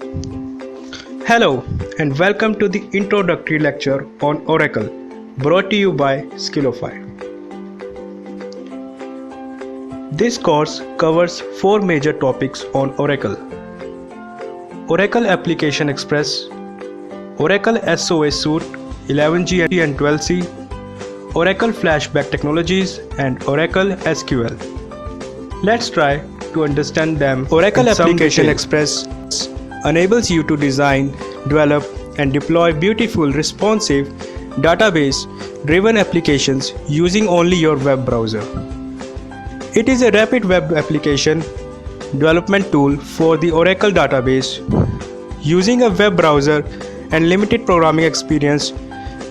Hello and welcome to the introductory lecture on Oracle, brought to you by Skillify. This course covers four major topics on Oracle: Oracle Application Express, Oracle SOA Suite 11G and 12C, Oracle Flashback Technologies, and Oracle SQL. Let's try to understand them. Oracle Application Express enables you to design, develop, and deploy beautiful, responsive, database-driven applications using only your web browser. It is a rapid web application development tool for the Oracle database. Using a web browser and limited programming experience,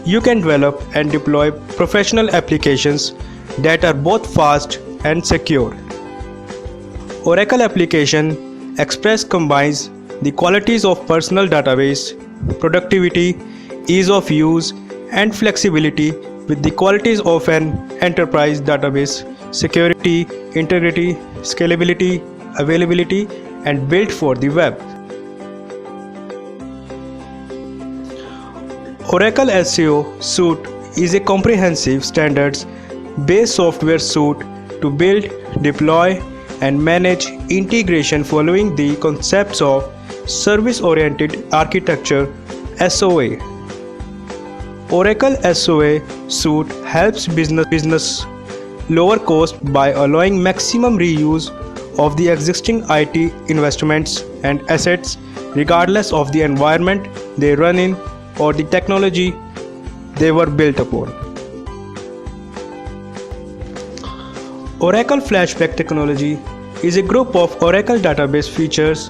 you can develop and deploy professional applications that are both fast and secure. Oracle Application Express combines the qualities of personal database, productivity, ease of use, and flexibility with the qualities of an enterprise database: security, integrity, scalability, availability, and built for the web. Oracle SEO Suite is a comprehensive standards-based software suite to build, deploy, and manage integration following the concepts of Service-Oriented Architecture (SOA). Oracle SOA Suite helps business lower cost by allowing maximum reuse of the existing IT investments and assets regardless of the environment they run in or the technology they were built upon. Oracle Flashback Technology is a group of Oracle database features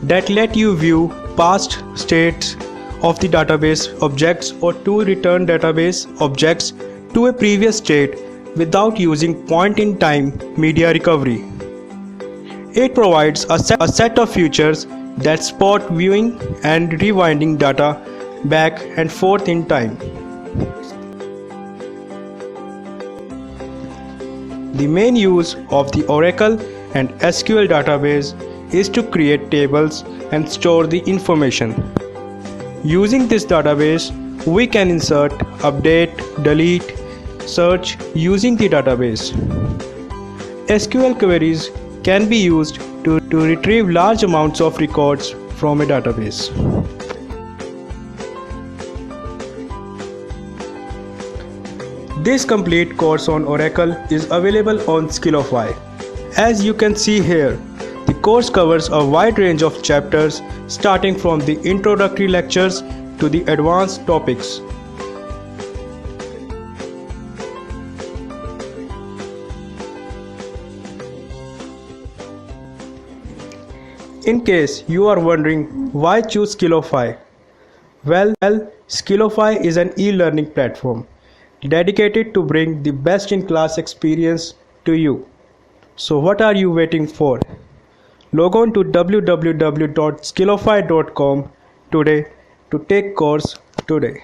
that let you view past states of the database objects or to return database objects to a previous state without using point-in-time media recovery. It provides a set of features that support viewing and rewinding data back and forth in time. The main use of the Oracle and SQL database is to create tables and store the information. Using this database, we can insert, update, delete, search using the database. SQL queries can be used to retrieve large amounts of records from a database. This complete course on Oracle is available on Skillify. As you can see here, the course covers a wide range of chapters starting from the introductory lectures to the advanced topics. In case you are wondering why choose Skillify, well, Skillify is an e-learning platform dedicated to bring the best-in-class experience to you. So what are you waiting for? Log on to www.skillify.com today to take course today.